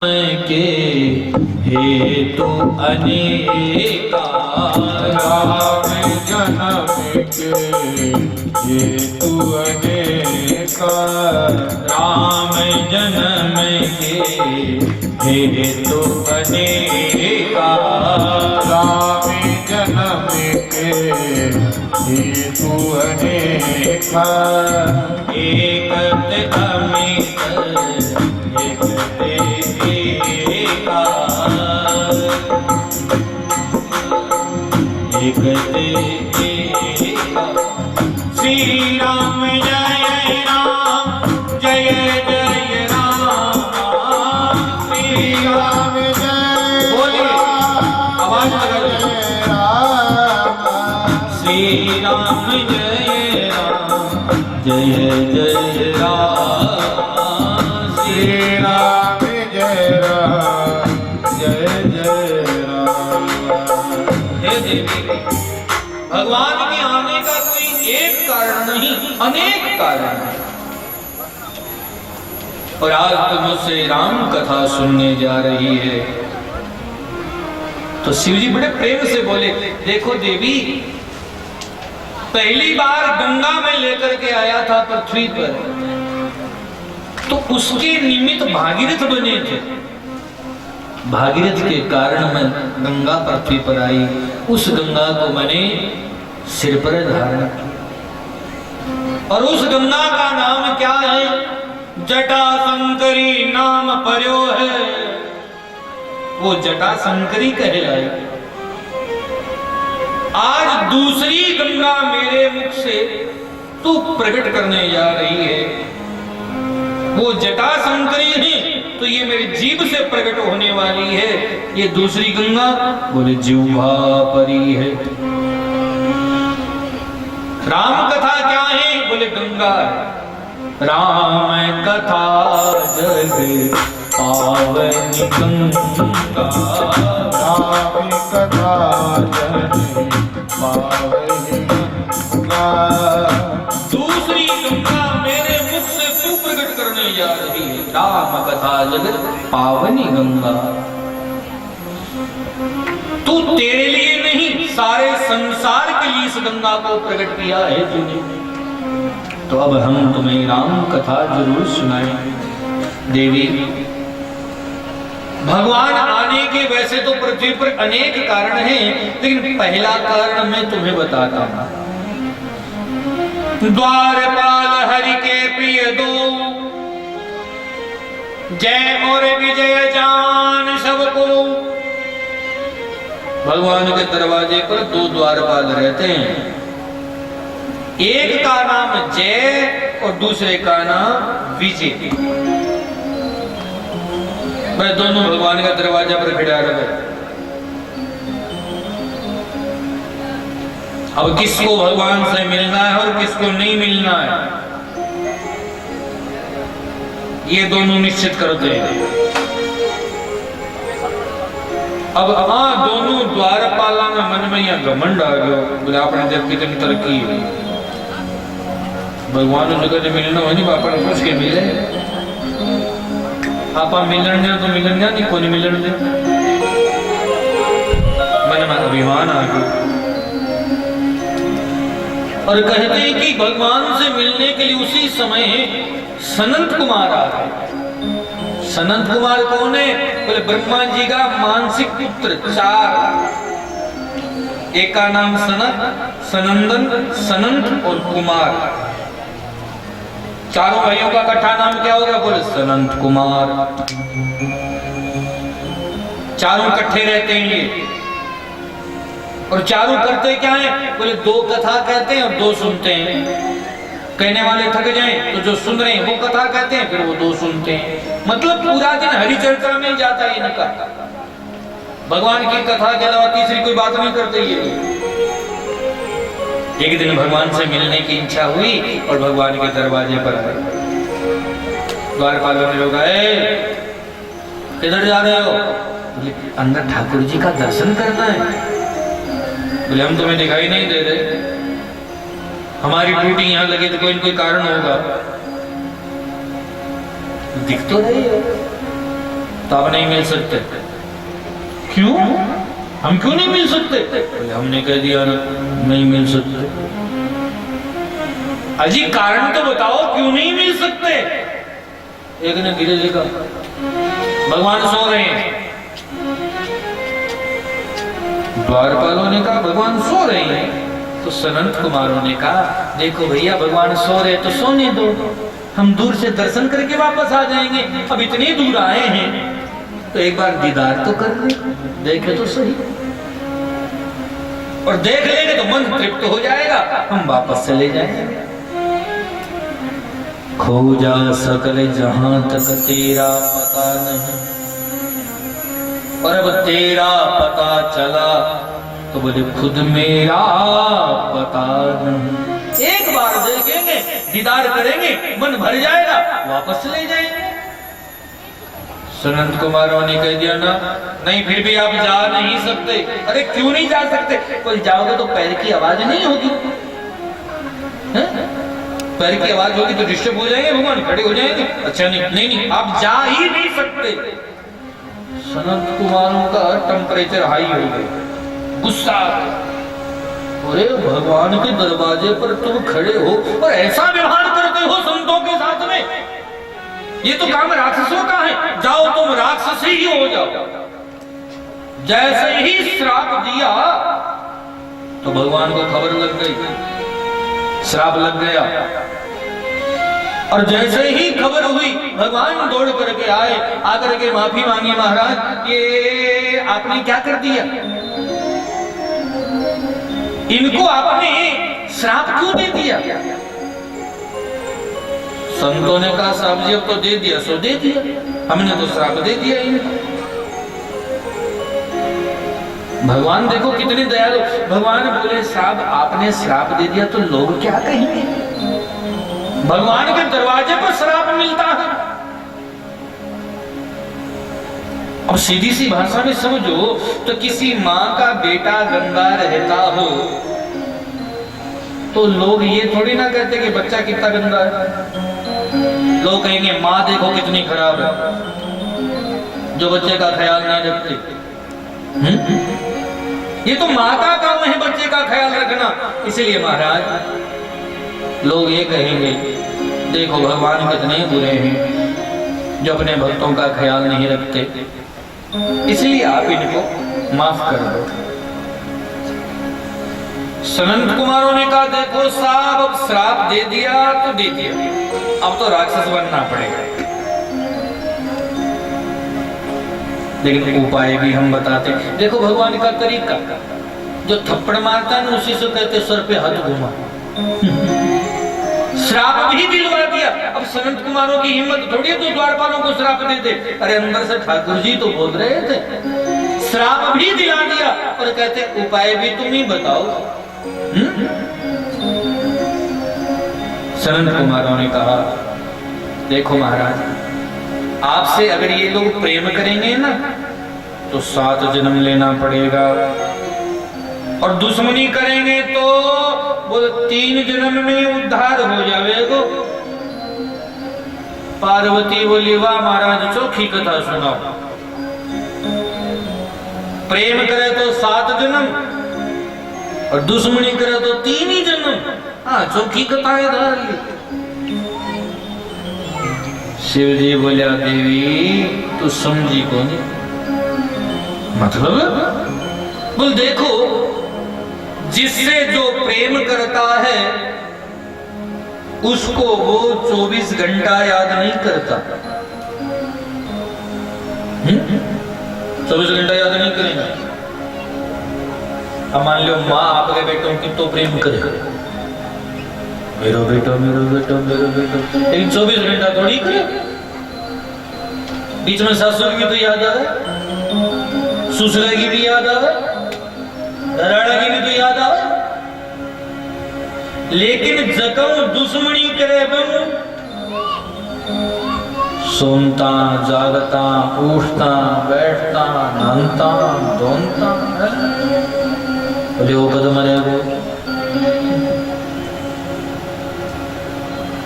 के हेतु अनेका राम जन्म के हेतु अनेका राम जन्म के हेतु अनेका राम जन्म के हेतु अनेका एक अमित एक एका एक एका श्री राम जय जय राम श्री राम बोलिए आवाज लगा श्री राम जय जय राम श्री राम जय राम जय जय राम। हे देवी, भगवान के आने का कोई एक कारण नहीं, अनेक कारण है। और आज तुम मुझसे राम कथा सुनने जा रही है। तो शिव जी बड़े प्रेम से बोले, देखो देवी, पहली बार गंगा में लेकर के आया था पृथ्वी पर, तो उसके निमित्त भागीरथ बने थे। भागीरथ के कारण मैं गंगा पृथ्वी पर आई। उस गंगा को मैंने सिर पर धारण किया। और उस गंगा का नाम क्या है? जटा शंकरी नाम पर्यो है। वो जटा शंकरी कहलाई। आज दूसरी गंगा मेरे मुख से तू प्रकट करने जा रही है। वो जटा शंकरी है, तो ये मेरी जीभ से प्रकट होने वाली है। ये दूसरी गंगा बोले जिह्वा परी है। राम कथा क्या है? बोले गंगा है। राम कथा जग पावनी गंगा, राम कथा जग पावनी गंगा। दूसरी गंगा मेरे मुख से तू प्रकट करने जा रही है। राम कथा जगत पावनी गंगा। तू तेरे लिए नहीं, सारे संसार के लिए इस गंगा को प्रकट किया है तूने। तो अब हम तुम्हें राम कथा जरूर सुनाएं। देवी, भगवान आने के वैसे तो पृथ्वी पर अनेक कारण हैं, लेकिन पहला कारण मैं तुम्हें बताता हूं। द्वारपाल हरि के प्रिय दो, जय और विजय जान सबको। भगवान के दरवाजे पर दो द्वारपाल रहते हैं। एक का नाम जय और दूसरे का नाम विजय। मैं दोनों भगवान का दरवाजा पर खड़ा रहे। अब किसको भगवान से मिलना है और किसको नहीं मिलना है, ये दोनों निश्चित करते हैं। अब दोनों द्वारपाला में मन में यह घमंड आ गया। बोले आपने देख कितनी तरक्की है, भगवान ने जगह मिलना हो नहीं, बापा ने पूछ के मिले। आप मिलन दे तो मिलन दे, नहीं कोई मिलन दे। मन में अभिमान आ गया और कहते हैं कि भगवान से मिलने के लिए उसी समय सनंत कुमार आ गए। सनंत कुमार कौन है? बोले ब्रह्मा जी का मानसिक पुत्र चार। एक का नाम सनत, सनंदन, सनंत और कुमार। चारों भाइयों का इकट्ठा नाम क्या होगा? बोले सनंत कुमार। चारों इकट्ठे रहते हैं ये। और चारों करते क्या है? बोले दो कथा कहते हैं और दो सुनते हैं। कहने वाले थक जाएं तो जो सुन रहे हैं वो कथा कहते हैं, फिर वो दो सुनते हैं। मतलब पूरा दिन हरि चर्चा में जाता है इनका। भगवान की कथा के अलावा तीसरी कोई बात नहीं करते ये। एक दिन भगवान से मिलने की इच्छा हुई और भगवान के दरवाजे पर आए। द्वारपालों ने लोग आए, किधर जा रहे हो? बोले अंदर ठाकुर जी का दर्शन करना है। बोले हम तुम्हें दिखाई नहीं दे रहे, हमारी ड्यूटी यहाँ लगी तो कोई न कोई कारण होगा। दिख तो रही है। तो आप नहीं मिल सकते। क्यों? हम क्यों नहीं मिल सकते? बोले हमने कह दिया ना नहीं मिल सकते। अजी कारण तो बताओ क्यों नहीं मिल सकते? एक ने धीरे धीरे कहा भगवान सो रहे हैं। द्वारपालों ने कहा भगवान सो रहे हैं। तो सनंत कुमारों ने कहा देखो भैया भगवान सो रहे तो सोने दो, हम दूर से दर्शन करके वापस आ जाएंगे। अब इतनी दूर आए हैं तो एक बार दीदार तो कर ले, देखे तो सही। और देख लेंगे तो मन तृप्त हो जाएगा, हम वापस चले जाएंगे। खोजा सकल जहां तक तेरा पता नहीं, और अब तेरा पता चला तो बोले खुद मेरा पता नहीं। एक बार देखेंगे दीदार करेंगे मन भर जाएगा, वापस चले जाएंगे। सनंत कुमारों ने कह दिया ना नहीं फिर भी आप जा नहीं सकते। अरे क्यों नहीं जा सकते? कोई जाओगे तो पैर की आवाज नहीं होगी, पैर की आवाज होगी तो डिस्टर्ब हो जाएंगे, भगवान खड़े हो जाएंगे। अच्छा नहीं आप जा ही नहीं सकते। सनंत कुमारों का टेम्परेचर हाई हो गया, गुस्सा। अरे भगवान के दरवाजे पर तुम खड़े हो और ऐसा व्यवहार करते हो संतों के साथ में, ये तो काम राक्षसों का है। जाओ तुम राक्षस ही हो जाओ। जैसे ही श्राप दिया तो भगवान को खबर लग गई, श्राप लग गया। और जैसे ही खबर हुई भगवान दौड़ करके आए, आकर के माफी मांगी महाराज ये आपने क्या कर दिया, इनको आपने श्राप क्यों दे दिया? संतों ने कहा साहब जी अब तो दे दिया सो दे दिया, हमने तो श्राप दे दिया इनको। भगवान देखो कितने दयालु। भगवान बोले साहब आपने श्राप दे दिया तो लोग क्या कहेंगे? भगवान के दरवाजे पर श्राप मिलता है। अब सीधी सी भाषा में समझो तो किसी माँ का बेटा गंदा रहता हो तो लोग ये थोड़ी ना कहते कि बच्चा कितना गंदा है। लोग कहेंगे माँ देखो कितनी खराब है, जो बच्चे का ख्याल नहीं रखती। ये तो माँ का काम है बच्चे का ख्याल रखना। इसलिए महाराज लोग ये कहेंगे देखो भगवान कितने बुरे हैं जो अपने भक्तों का ख्याल नहीं रखते, इसलिए आप इनको माफ कर दो। सनंत कुमारों ने कहा देखो साहब अब श्राप दे दिया तो दे दिया, अब तो राक्षस बनना पड़ेगा। लेकिन उपाय भी हम बताते। देखो भगवान का तरीका, जो थप्पड़ मारता है ना उसी से कहते सर पे हाथ घुमा। श्राप भी दिलवा दिया। अब सनंत कुमारों की हिम्मत थोड़ी है तो द्वारपालों को श्राप दे दे। अरे अंदर से ठाकुर जी तो बोल रहे थे, श्राप भी दिला दिया और कहते उपाय भी तुम ही बताओ। सनंत कुमारों ने कहा देखो महाराज आपसे अगर ये लोग प्रेम करेंगे ना तो 7 जन्म लेना पड़ेगा, और दुश्मनी करेंगे तो वो 3 जन्म में उद्धार हो जाएगा। पार्वती बोली वाह महाराज चौखी कथा सुनाओ। प्रेम करे तो 7 जन्म और दुश्मनी करे तो 3 ही जन्म। हाँ चौखी कथा है धार ली। शिव जी बोलिया देवी तू समझी कौन मतलब? बोल देखो जिससे जो प्रेम करता है उसको वो 24 घंटा याद नहीं करता। 24 घंटा याद नहीं करेंगे। अब मान लो माँ आपके बेटों की तो प्रेम करे, मेरो बेटो मेरो बेटो मेरो बेटो, लेकिन 24 घंटा थोड़ी करे। बीच में सासुर की तो याद आवे, ससुर की भी याद आवे, दराड़ा की भी तो याद आवे। लेकिन जकम दुश्मनी करे बम सोनता जागता उठता बैठता नहाता धोता वो कदम रहेगा।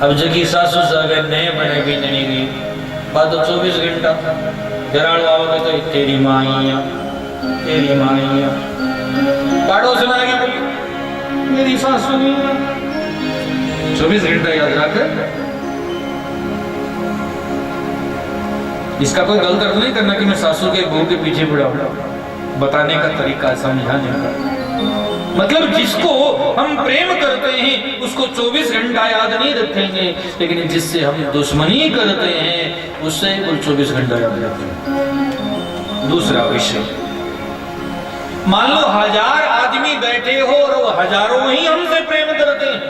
अब जगी सासू सागर नए बने भी नहीं गई बात तो 24 घंटा घराड़ू आओगे तो तेरी माइया, तेरी माइया। पड़ोस में आगे बोली मेरी सासू नहीं है। 24 घंटा याद रख। इसका कोई गलत अर्थ नहीं करना कि मैं सासू के बहू के पीछे पड़ा हूं। बताने का तरीका समझाने का मतलब जिसको हम प्रेम करते हैं उसको 24 घंटा याद नहीं रखेंगे, लेकिन जिससे हम दुश्मनी करते हैं उससे वो 24 घंटा याद रखेंगे। दूसरा विषय, मान लो 1000 आदमी बैठे हो और वो हजारों ही हमसे प्रेम करते हैं,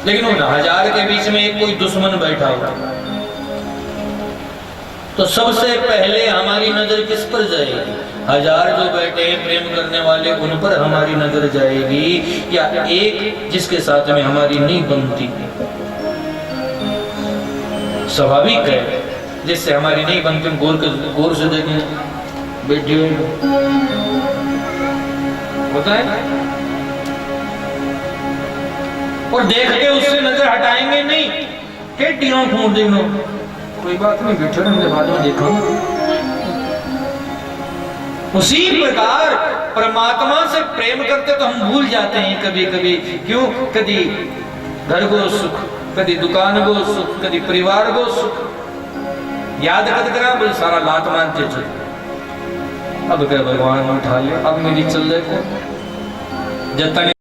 लेकिन उन 1000 के बीच में एक कोई दुश्मन बैठा हो तो सबसे पहले हमारी नजर किस पर जाएगी? 1000 जो बैठे हैं प्रेम करने वाले उन पर हमारी नजर जाएगी, या एक जिसके साथ में हमारी नहीं बनती? स्वाभाविक है, जिससे हमारी नहीं बनती गौर से देखें, वीडियो होता है और देख के उससे नजर हटाएंगे नहीं के टीरों फोड़ देना, कोई बात नहीं, बैठे रहने बाद में देखो। उसी प्रकार परमात्मा से प्रेम करते तो हम भूल जाते हैं कभी कभी। क्यों? कभी घर को सुख, कभी दुकान को सुख, कभी परिवार को सुख याद कर करा बोल सारा लात मानते थे। अब क्या भगवान उठा ले, अब मेरी चल देखो जब तक